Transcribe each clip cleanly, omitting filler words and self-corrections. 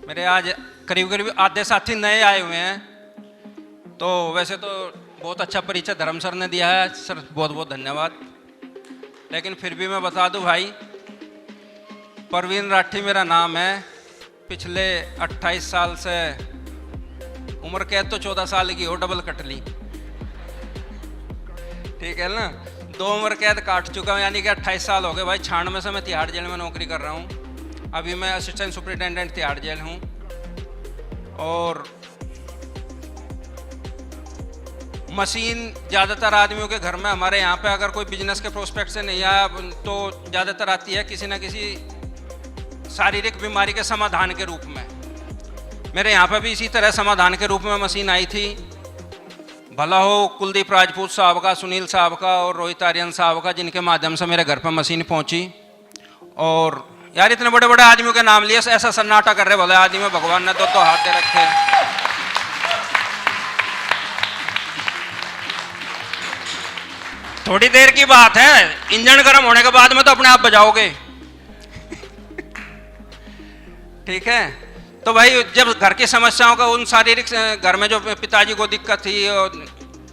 मेरे आज करीब करीब आधे साथी नए आए हुए हैं। तो वैसे तो बहुत अच्छा परिचय धर्म सर ने दिया है, सर बहुत बहुत धन्यवाद। लेकिन फिर भी मैं बता दूं भाई, परवीन राठी मेरा नाम है। पिछले 28 साल से उम्र कैद तो 14 साल की हो, डबल कट ली, ठीक है ना। 2 उम्र कैद काट चुका हूँ, यानी कि 28 साल हो गए भाई। 96 से मैं तिहाड़ जेल में नौकरी कर रहा हूँ। अभी मैं असिस्टेंट सुपरिटेंडेंट तिहाड़ जेल हूँ। और मशीन ज़्यादातर आदमियों के घर में हमारे यहाँ पे अगर कोई बिजनेस के प्रोस्पेक्ट से नहीं आया तो ज़्यादातर आती है किसी न किसी शारीरिक बीमारी के समाधान के रूप में। मेरे यहाँ पे भी इसी तरह समाधान के रूप में मशीन आई थी। भला हो कुलदीप राजपूत साहब का, सुनील साहब का और रोहित आर्यन साहब का, जिनके माध्यम से मेरे घर पर मशीन पहुंची। और यार इतने बड़े बड़े आदमियों के नाम लिए ऐसा सन्नाटा कर रहे भले आदमी, भगवान ने तो हाथ दे रखे। थोड़ी देर की बात है, इंजन गर्म होने के बाद में तो अपने आप बजाओगे। ठीक है। तो भाई जब घर की समस्याओं का, उन शारीरिक, घर में जो पिताजी को दिक्कत थी और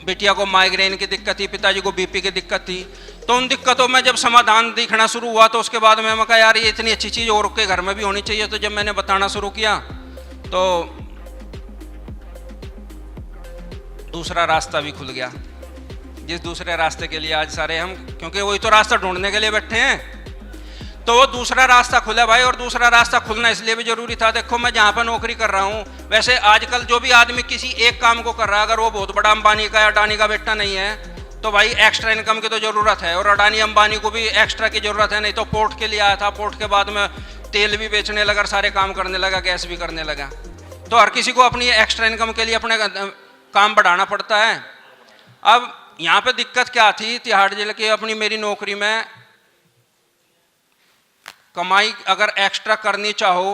बिटिया को माइग्रेन की दिक्कत थी, पिताजी को बीपी की दिक्कत थी, तो उन दिक्कतों में जब समाधान दिखना शुरू हुआ तो उसके बाद मैं कहा यार ये इतनी अच्छी चीज़ और के घर में भी होनी चाहिए। तो जब मैंने बताना शुरू किया तो दूसरा रास्ता भी खुल गया, जिस दूसरे रास्ते के लिए आज सारे हम, क्योंकि वही तो रास्ता ढूंढने के लिए बैठे हैं, तो वो दूसरा रास्ता खुला भाई। और दूसरा रास्ता खुलना इसलिए भी जरूरी था। देखो मैं जहाँ पर नौकरी कर रहा हूँ, वैसे आजकल जो भी आदमी किसी एक काम को कर रहा है, अगर वो बहुत बड़ा अंबानी का या अडानी का बेटा नहीं है, तो भाई एक्स्ट्रा इनकम की तो ज़रूरत है। और अडानी अंबानी को भी एक्स्ट्रा की ज़रूरत है। नहीं तो पोर्ट के लिए आया था, पोर्ट के बाद में तेल भी बेचने लगा, सारे काम करने लगा, गैस भी करने लगा। तो हर किसी को अपनी एक्स्ट्रा इनकम के लिए अपने काम बढ़ाना पड़ता है। अब यहाँ पे दिक्कत क्या थी, तिहाड़ जेल की अपनी मेरी नौकरी में कमाई अगर एक्स्ट्रा करनी चाहो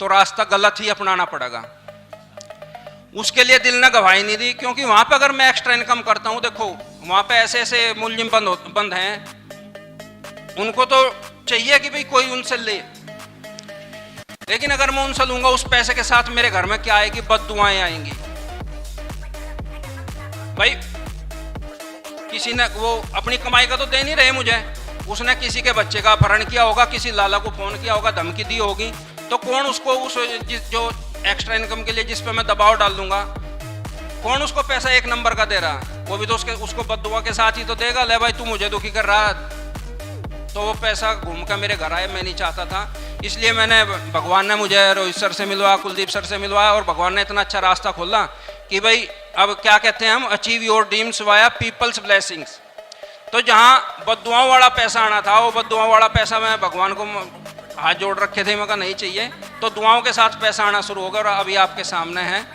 तो रास्ता गलत ही अपनाना पड़ेगा। उसके लिए दिल ने गवाही नहीं दी, क्योंकि वहां पे अगर मैं एक्स्ट्रा इनकम करता हूं, देखो वहां पे ऐसे ऐसे मुलजिम बंद हैं, उनको तो चाहिए कि भाई कोई उनसे ले, लेकिन अगर मैं उनसे लूंगा उस पैसे के साथ मेरे घर में क्या आएगी, बददुआएं आएंगी। भाई किसी ने वो अपनी कमाई का तो दे नहीं रहे मुझे, उसने किसी के बच्चे का अपहरण किया होगा, किसी लाला को फोन किया होगा, धमकी दी होगी, तो कौन उसको उस जो एक्स्ट्रा इनकम के लिए जिस पे मैं दबाव डाल दूंगा, कौन उसको पैसा 1 नंबर का दे रहा है? वो भी तो उसको बददुआ के साथ ही तो देगा। ले भाई तू मुझे दुखी कर रहा, तो वो पैसा घूम कर मेरे घर आए, मैं नहीं चाहता था। इसलिए मैंने, भगवान ने मुझे रोहित सर से मिलवाया, कुलदीप सर से मिलवाया, और भगवान ने इतना अच्छा रास्ता खोला कि भाई अब क्या कहते हैं हम, achieve your dreams via people's blessings. तो जहाँ बददुआओं वाला पैसा आना था, वो बददुआओं वाला पैसा मैं भगवान को हाथ जोड़ रखे थे, मैं कहा नहीं चाहिए, तो दुआओं के साथ पैसा आना शुरू हो गया। और अभी आपके सामने है।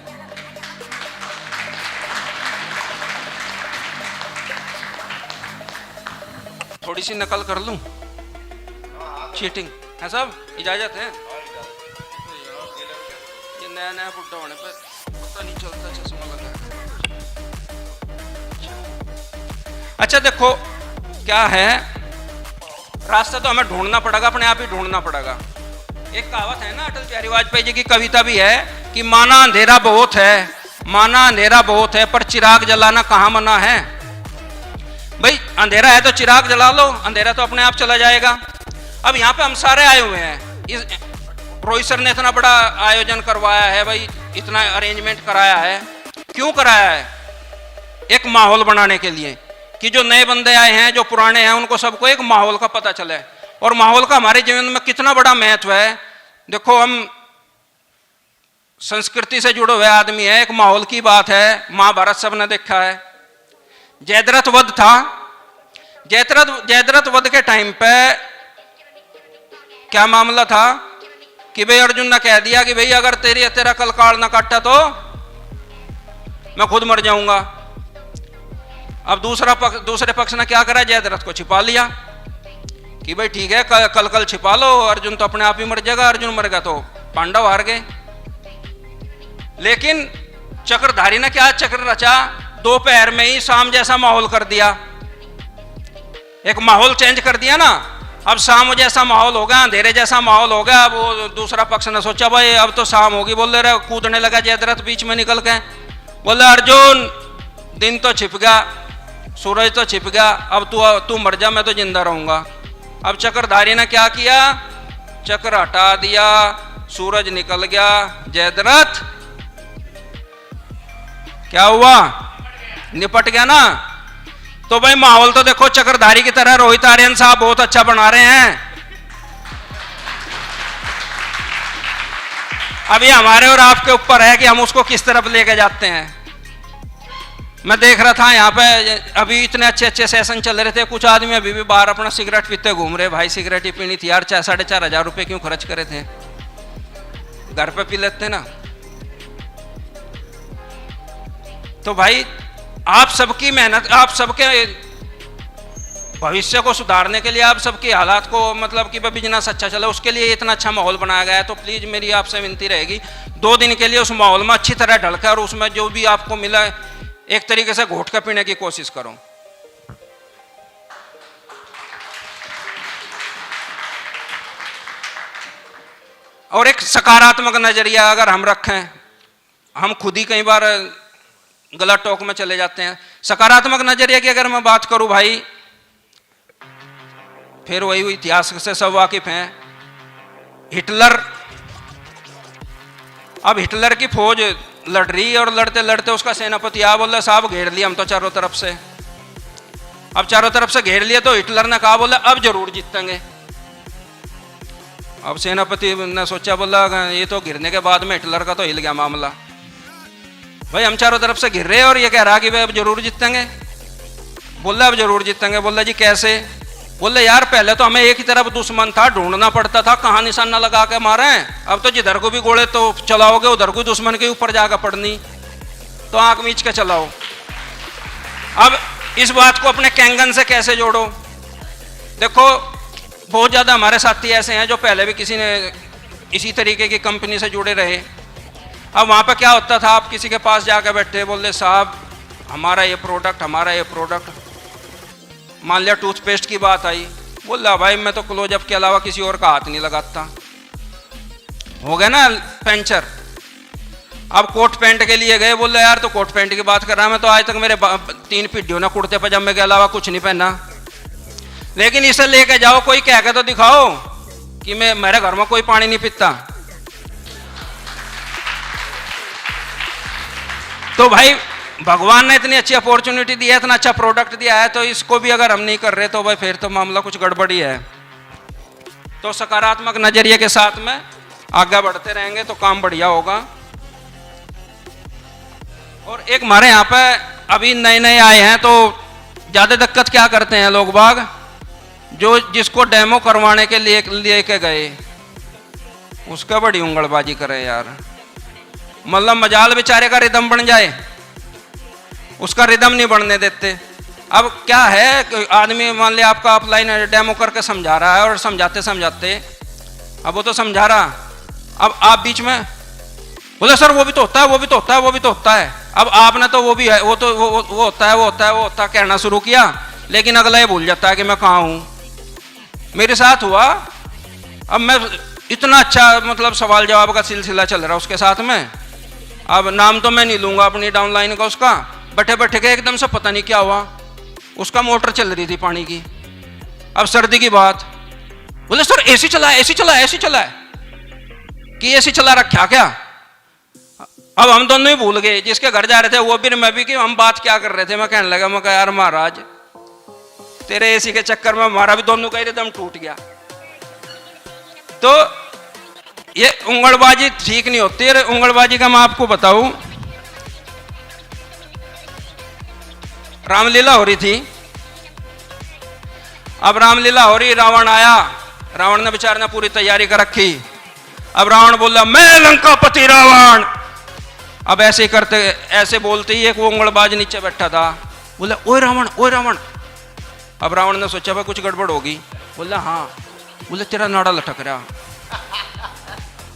थोड़ी सी नकल कर लूं, चीटिंग है सब, इजाजत है? ये नया नया बुड्ढा होने पे पता नहीं चलता, चश्मा लगा। अच्छा देखो क्या है, रास्ता तो हमें ढूंढना पड़ेगा, अपने आप ही ढूंढना पड़ेगा। एक कहावत है ना, अटल बिहारी वाजपेयी जी की कविता भी है कि माना अंधेरा बहुत है, माना अंधेरा बहुत है, पर चिराग जलाना कहाँ मना है। भाई अंधेरा है तो चिराग जला लो, अंधेरा तो अपने आप चला जाएगा। अब यहाँ पे हम सारे आए हुए हैं, रोहित सर ने इतना बड़ा आयोजन करवाया है भाई, इतना अरेंजमेंट कराया है। क्यों कराया है? एक माहौल बनाने के लिए, कि जो नए बंदे आए हैं, जो पुराने हैं, उनको सबको एक माहौल का पता चले। और माहौल का हमारे जीवन में कितना बड़ा महत्व है। देखो हम संस्कृति से जुड़े हुए आदमी है, एक माहौल की बात है। महाभारत सबने देखा है, जयद्रथ वध था। जयद्रथ वध के टाइम पे क्या मामला था कि भाई अर्जुन ने कह दिया कि भाई अगर तेरा कलकाल ना काटा तो मैं खुद मर जाऊंगा। अब दूसरे पक्ष ने क्या करा, जयद्रथ को छिपा लिया कि भाई ठीक है कल छिपा लो, अर्जुन तो अपने आप ही मर जाएगा। अर्जुन मर गया तो पांडव हार गए। लेकिन चक्रधारी ने क्या चक्र रचा, दोपहर में ही शाम जैसा माहौल कर दिया, एक माहौल चेंज कर दिया ना। अब शाम जैसा माहौल हो गया, अंधेरे जैसा माहौल हो गया। अब वो दूसरा पक्ष ने सोचा भाई अब तो शाम होगी, बोल रहे कूदने लगा जयद्रथ बीच में निकल के, बोले अर्जुन दिन तो छिप गया, सूरज तो छिप गया, अब तू मर जा, मैं तो जिंदा रहूंगा। अब चक्रधारी ने क्या किया, चक्र हटा दिया, सूरज निकल गया, जयद्रथ क्या हुआ, निपट गया ना। तो भाई माहौल तो देखो चक्रधारी की तरह रोहित आर्यन साहब बहुत अच्छा बना रहे हैं। अभी हमारे और आपके ऊपर है कि हम उसको किस तरफ लेके जाते हैं। मैं देख रहा था यहाँ पे अभी इतने अच्छे अच्छे सेशन चल रहे थे, कुछ आदमी अभी भी बाहर अपना सिगरेट पीते घूम रहे। भाई सिगरेट ही पीनी थी यार, 4,500 रुपये क्यों खर्च करे थे, घर पे पी लेते ना। तो भाई आप सबकी मेहनत, आप सबके भविष्य को सुधारने के लिए, आप सबकी हालात को मतलब कि बिजनेस अच्छा चले उसके लिए इतना अच्छा माहौल बनाया गया है। तो प्लीज मेरी आपसे विनती रहेगी 2 दिन के लिए उस माहौल में अच्छी तरह ढलकर और उसमें जो भी आपको मिला एक तरीके से घोट कर पीने की कोशिश करो। और एक सकारात्मक नजरिया अगर हम रखें, हम खुद ही कई बार गलत टॉक में चले जाते हैं। सकारात्मक नजरिया की अगर मैं बात करूं भाई, फिर वही इतिहास से सब वाकिफ हैं। हिटलर, अब हिटलर की फौज लड़ रही और लड़ते लड़ते उसका सेनापति आ बोला साहब घेर लिया हम तो चारों तरफ से। अब चारों तरफ से घेर लिया तो हिटलर ने कहा बोला अब जरूर जीतेंगे। अब सेनापति ने सोचा बोला ये तो गिरने के बाद में हिटलर का तो हिल गया मामला, भाई हम चारों तरफ से घिर रहे और ये कह रहा कि भाई अब जरूर जीतेंगे। बोला अब जरूर जीतेंगे। बोला जी कैसे? बोले यार पहले तो हमें एक ही तरफ दुश्मन था, ढूंढना पड़ता था कहाँ निशाना लगा के मारे हैं। अब तो जिधर को भी गोले तो चलाओगे उधर को दुश्मन के ऊपर जाकर पड़नी, तो आंख मीच के चलाओ। अब इस बात को अपने कैंगन से कैसे जोड़ो? देखो बहुत ज्यादा हमारे साथी ऐसे हैं जो पहले भी किसी ने इसी तरीके की कंपनी से जुड़े रहे। अब वहां पर क्या होता था, आप किसी के पास जाकर बैठे, बोले साहब हमारा ये प्रोडक्ट, हमारा ये प्रोडक्ट, मान लिया टूथपेस्ट की बात आई, बोला भाई मैं तो क्लोजअप के अलावा किसी और का हाथ नहीं लगाता, हो गया ना पंचर। अब कोट पैंट के लिए गए, बोले यार तो कोट पैंट की बात कर रहा, मैं तो आज तक मेरे 3 पीढ़ियों ने कुर्ते पजामे के अलावा कुछ नहीं पहना। लेकिन इसे लेके जाओ, कोई कह के तो दिखाओ कि मैं मेरे घर में कोई पानी नहीं पीता। तो भाई भगवान ने इतनी अच्छी अपॉर्चुनिटी दी है, इतना अच्छा प्रोडक्ट दिया है, तो इसको भी अगर हम नहीं कर रहे तो भाई फिर तो मामला कुछ गड़बड़ी है। तो सकारात्मक नजरिए के साथ में आगे बढ़ते रहेंगे तो काम बढ़िया होगा। और एक हमारे यहाँ पे अभी नए नए आए हैं तो ज्यादा दिक्कत क्या करते हैं लोग बाग, जो जिसको डेमो करवाने के लिए लेके गए उसका बड़ी उंगलबाजी करे यार। मतलब मजाल बेचारे का रिदम बन जाए, उसका रिदम नहीं बनने देते। अब क्या है, आदमी मान लिया आपका ऑफलाइन डेमो करके समझा रहा है और समझाते समझाते अब वो तो समझा रहा, अब आप बीच में बोले सर वो भी तो होता है, वो भी तो होता है, वो भी तो होता है। अब आपने तो वो भी है, वो तो वो होता है, वो होता है, वो होता है कहना शुरू किया, लेकिन अगला ये भूल जाता है कि मैं कहाँ हूँ। मेरे साथ हुआ, अब मैं इतना अच्छा मतलब सवाल जवाब का सिलसिला चल रहा उसके साथ में। अब नाम तो मैं नहीं लूंगा अपनी डाउनलाइन का, उसका बैठे बैठे के एकदम से पता नहीं क्या हुआ, उसका मोटर चल रही थी पानी की। अब सर्दी की बात, बोले सर एसी चला है, एसी चला है, एसी चला है कि एसी चला रखा क्या? अब हम दोनों ही भूल गए, जिसके घर जा रहे थे वो भी मैं भी, कि हम बात क्या कर रहे थे। मैं कहने लगा, मैं कहा यार महाराज तेरे एसी के चक्कर में हमारा भी दोनों का ही रिदम टूट गया। तो ये उंगलबाजी ठीक नहीं होती है। उंगलबाजी का मैं आपको बताऊं, रामलीला हो रही थी। अब रामलीला हो रही, रावण आया, रावण ने बेचारे ने पूरी तैयारी कर रखी। अब रावण बोला मैं लंकापति रावण। अब ऐसे करते ऐसे बोलते ही एक वो उंगलबाज नीचे बैठा था, बोला ओए रावण, ओए रावण। अब रावण ने सोचा भाई कुछ गड़बड़ होगी, बोला हाँ, बोले तेरा नाड़ा लटक रहा।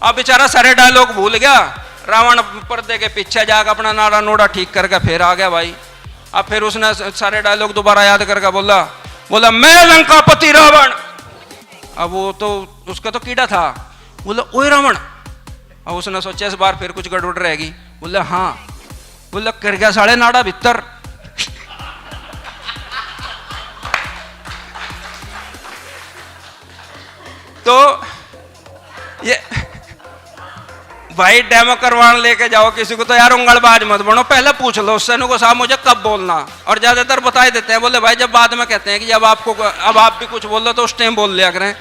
अब बेचारा सारे डायलॉग भूल गया, रावण पर्दे के पीछे जाकर अपना नाड़ा नोड़ा ठीक करके फिर आ गया भाई। अब फिर उसने सारे डायलॉग दोबारा याद करके बोला मैं लंकापति रावण। अब वो तो उसका तो कीड़ा था। बोला ओए रमन। अब उसने सोचा इस बार फिर कुछ गड़बड़ रहेगी। बोला हाँ। बोला कर गया साढ़े नाड़ा भीतर। तो ये भाई डेमो करवाने लेके जाओ किसी को तो यार उंगलबाज मत बनो, पहले पूछ लो उससे को साहब मुझे कब बोलना। और ज्यादातर बता ही देते हैं, बोले भाई जब बाद में कहते हैं कि जब आपको अब आप भी कुछ बोल लो तो उस टाइम बोल लिया करें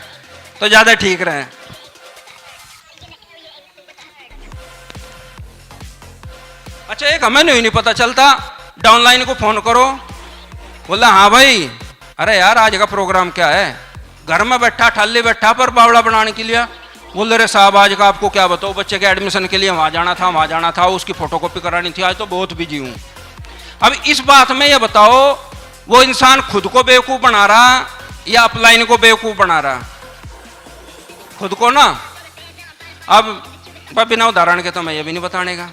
तो ज्यादा ठीक रहे। अच्छा एक हमें नहीं पता चलता, डाउनलाइन को फोन करो। बोला हाँ भाई, अरे यार आज का प्रोग्राम क्या है? घर में बैठा ठाली बैठा पर बावड़ा बनाने के लिए। बोल रहे साहब आज का आपको क्या बताओ, बच्चे के एडमिशन के लिए वहां जाना था, उसकी फोटोकॉपी करानी थी, आज तो बहुत बिजी हूं। अब इस बात में ये बताओ वो इंसान खुद को बेवकूफ बना रहा या अपलाइन को बेवकूफ बना रहा? खुद को ना। अब बिना उदाहरण के तो मैं ये भी नहीं बताने का।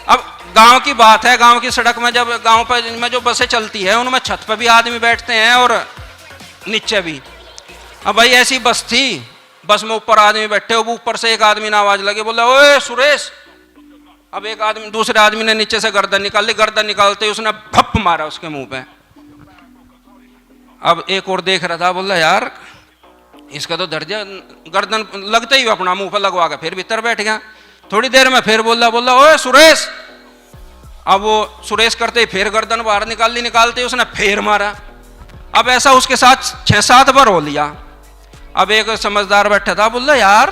अब गांव की बात है, गांव की सड़क में जब गांव पर में जो बसें चलती है उनमें छत पर भी आदमी बैठते हैं और नीचे भी। अब भाई ऐसी बस थी, बस में ऊपर आदमी बैठे, ऊपर से एक आदमी ने आवाज लगी, बोला ओए सुरेश। अब एक आदमी दूसरे आदमी ने नीचे से गर्दन निकाल ली, गर्दन निकालते ही उसने भप मारा उसके मुंह पे। अब एक और देख रहा था, बोला यार इसका तो दर्द, गर्दन लगते ही अपना मुंह पर लगवा के फिर भीतर बैठ गया। थोड़ी देर में फिर बोला ओए सुरेश। अब वो सुरेश करते ही फिर गर्दन बाहर निकालते ही उसने फिर मारा। अब ऐसा उसके साथ 6-7 बार हो लिया। अब एक समझदार बैठा था, बोला यार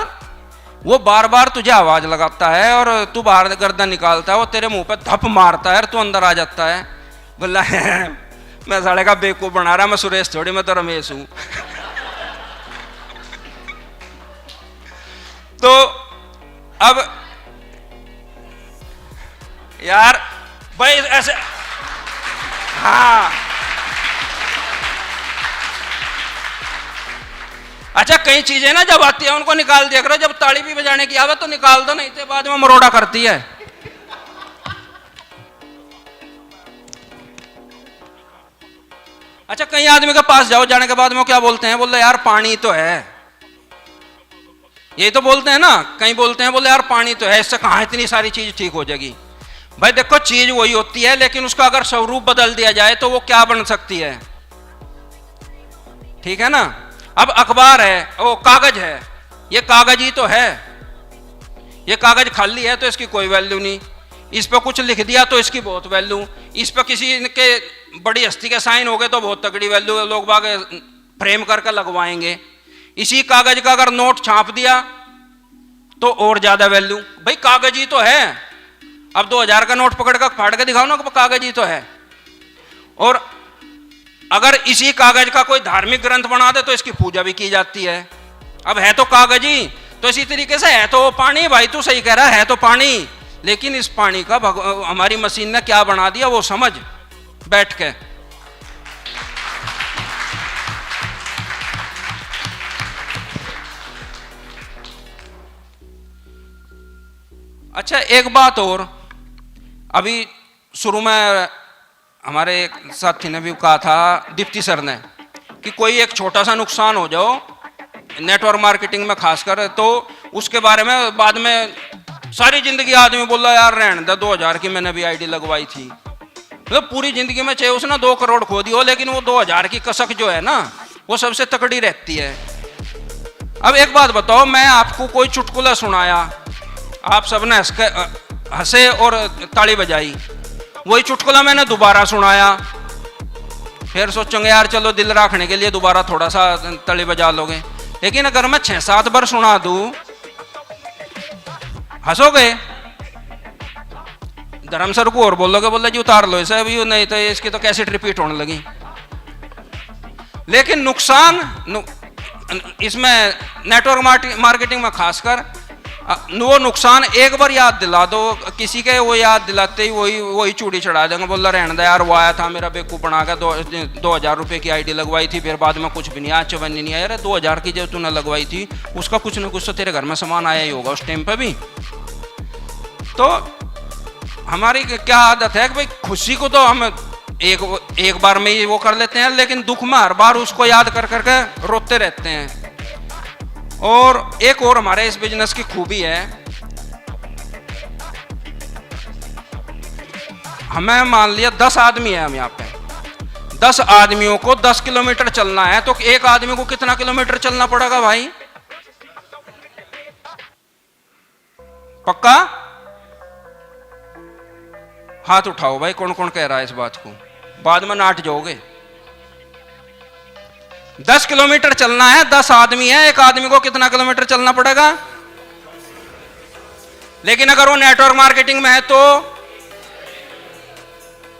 वो बार बार तुझे आवाज लगाता है और तू बाहर गर्दन निकालता है, वो तेरे मुंह पे धप मारता है और तू अंदर आ जाता है। बोला मैं साले का बेवकूफ बना रहा, मैं सुरेश थोड़ी, मैं तो रमेश हूं। तो अब यार भाई ऐसे, हाँ अच्छा कई चीजें ना जब आती है उनको निकाल दिया करो, जब ताली भी बजाने की आदत तो निकाल दो, नहीं तो बाद में मरोड़ा करती है। अच्छा कई आदमी के पास जाओ, जाने के बाद में क्या बोलते हैं? बोले यार पानी तो है, यही तो बोलते हैं ना। कहीं बोलते हैं बोले यार पानी तो है, इससे कहां इतनी सारी चीज ठीक हो जाएगी। भाई देखो चीज वही होती है, लेकिन उसका अगर स्वरूप बदल दिया जाए तो वो क्या बन सकती है? ठीक है ना। अब अखबार है, वो कागज है, ये कागज ही तो है। ये कागज खाली है तो इसकी कोई वैल्यू नहीं, इस पर कुछ लिख दिया तो इसकी बहुत वैल्यू, इस पर किसी के बड़ी हस्ती के साइन हो गए तो बहुत तगड़ी वैल्यू, लोग बाग फ्रेम करके लगवाएंगे। इसी कागज का अगर नोट छाप दिया तो और ज्यादा वैल्यू। भाई कागज ही तो है। अब 2000 का नोट पकड़ कर फाड़ के दिखाओ ना, कागज ही तो है। और अगर इसी कागज का कोई धार्मिक ग्रंथ बना दे तो इसकी पूजा भी की जाती है। अब है तो कागज ही, तो इसी तरीके से है तो पानी। भाई तू सही कह रहा है तो पानी, लेकिन इस पानी का हमारी मशीन ने क्या बना दिया वो समझ बैठ के। अच्छा एक बात और, अभी शुरू में हमारे एक साथी ने भी कहा था, दीप्ति सर ने, कि कोई एक छोटा सा नुकसान हो जाओ नेटवर्क मार्केटिंग में खासकर, तो उसके बारे में बाद में सारी जिंदगी आदमी बोला यार रहने दे, 2000 की मैंने भी आईडी लगवाई थी। मतलब पूरी जिंदगी में चाहे उसने 2 करोड़ खो दी हो, लेकिन वो 2000 की कसक जो है ना वो सबसे तकड़ी रहती है। अब एक बात बताओ, मैं आपको कोई चुटकुला सुनाया, आप सबने हंसे और ताली बजाई, वही चुटकुला मैंने दोबारा सुनाया, फिर सोचोगे यार चलो दिल रखने के लिए दोबारा थोड़ा सा ताली बजा लोगे। लेकिन अगर मैं 6-7 बार सुना दूं, हंसोगे, धर्म सर को और बोलोगे, बोले जी उतार लो इसे अभी, नहीं तो इसकी तो कैसेट रिपीट होने लगी। लेकिन नुकसान इसमें नेटवर्क मार्केटिंग में खासकर वो नुकसान एक बार याद दिला दो किसी के, वो याद दिलाते ही वही चूड़ी चढ़ा देंगे, बोला रहने दे यार वो आया था मेरा बेवकूफ बना के, 2000 रुपये की आईडी लगवाई थी, फिर बाद में कुछ भी नहीं आया, चवन्नी नहीं आया। अरे 2000 की जब तूने लगवाई थी उसका कुछ ना कुछ तो तेरे घर में सामान आया ही होगा उस टाइम पे भी। तो हमारी क्या आदत है कि भाई खुशी को तो हम एक बार में ही वो कर लेते हैं, लेकिन दुख में हर बार उसको याद कर करके रोते रहते हैं। और एक और हमारे इस बिजनेस की खूबी है, हमें मान लिया 10 आदमी है, हम यहाँ पे 10 आदमियों को 10 किलोमीटर चलना है, तो एक आदमी को कितना किलोमीटर चलना पड़ेगा भाई? पक्का हाथ उठाओ भाई, कौन कौन कह रहा है इस बात को, बाद में नाट जाओगे। 10 किलोमीटर चलना है, 10 आदमी है, एक आदमी को कितना किलोमीटर चलना पड़ेगा? लेकिन अगर वो नेटवर्क मार्केटिंग में है तो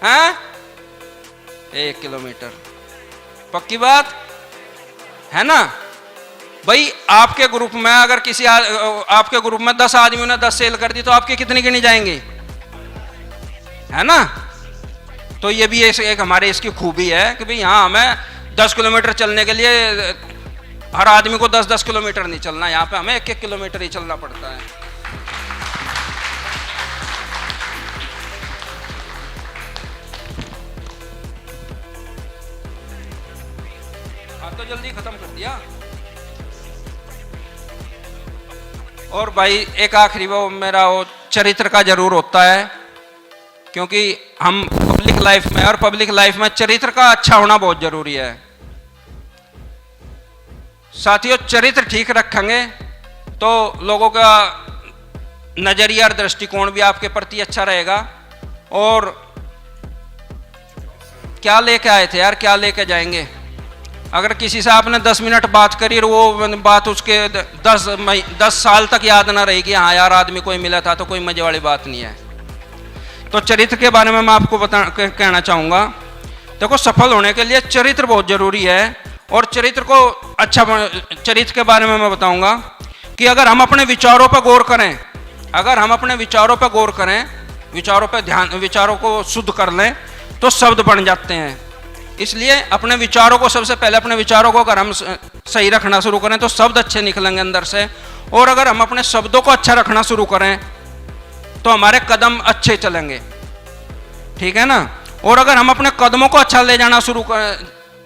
है 1 किलोमीटर। पक्की बात है ना भाई? आपके ग्रुप में अगर किसी आपके ग्रुप में 10 आदमियों ने 10 सेल कर दी तो आपकी कितनी गिनी जाएंगी, है ना? तो ये भी एक हमारे इसकी खूबी है कि भाई यहाँ हमें 10 किलोमीटर चलने के लिए हर आदमी को 10-10 किलोमीटर नहीं चलना, यहाँ पे हमें 1-1 किलोमीटर ही चलना पड़ता है। हाँ तो जल्दी खत्म कर दिया। और भाई एक आखिरी वो मेरा वो चरित्र का जरूर होता है, क्योंकि हम पब्लिक लाइफ में, और पब्लिक लाइफ में चरित्र का अच्छा होना बहुत जरूरी है। साथियों, चरित्र ठीक रखेंगे तो लोगों का नजरिया और दृष्टिकोण भी आपके प्रति अच्छा रहेगा। और क्या लेके आए थे यार, क्या लेके जाएंगे? अगर किसी से आपने 10 मिनट बात करी और वो बात उसके 10 साल तक याद ना रहेगी, हाँ यार आदमी कोई मिला था, तो कोई मजे वाली बात नहीं है। तो चरित्र के बारे में मैं आपको कहना चाहूँगा। देखो, सफल होने के लिए चरित्र बहुत जरूरी है। और चरित्र को चरित्र के बारे में मैं बताऊँगा कि अगर हम अपने विचारों पर गौर करें, अगर हम अपने विचारों पर गौर करें, विचारों पर ध्यान, विचारों को शुद्ध कर लें तो शब्द बन जाते हैं। इसलिए अपने विचारों को, सबसे पहले अपने विचारों को अगर हम सही रखना शुरू करें तो शब्द अच्छे निकलेंगे अंदर से। और अगर हम अपने शब्दों को अच्छा रखना शुरू करें तो हमारे कदम अच्छे चलेंगे, ठीक है ना? और अगर हम अपने कदमों को अच्छा ले जाना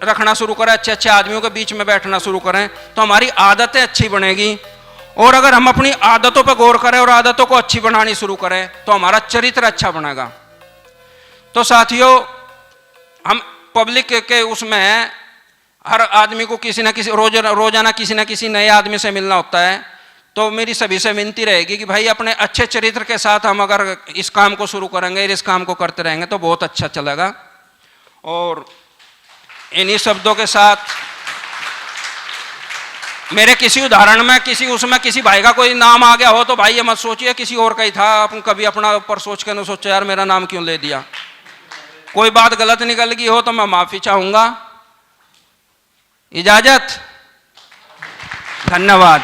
रखना शुरू करें, अच्छे अच्छे आदमियों के बीच में बैठना शुरू करें, तो हमारी आदतें अच्छी बनेगी। और अगर हम अपनी आदतों पर गौर करें और आदतों को अच्छी बनानी शुरू करें तो हमारा चरित्र अच्छा बनेगा। तो साथियों, हम पब्लिक के उसमें हैं, हर आदमी को किसी न किसी रोजाना किसी न किसी नए आदमी से मिलना होता है। तो मेरी सभी से विनती रहेगी कि भाई अपने अच्छे चरित्र के साथ हम अगर इस काम को शुरू करेंगे, इस काम को करते रहेंगे तो बहुत अच्छा चलेगा। और इन्हीं शब्दों के साथ मेरे किसी उदाहरण में किसी भाई का कोई नाम आ गया हो तो भाई ये मत सोचिए किसी और का ही था, अपन कभी अपना ऊपर सोच के न सोचो यार मेरा नाम क्यों ले दिया। कोई बात गलत निकल गई हो तो मैं माफी चाहूंगा। इजाजत, धन्यवाद।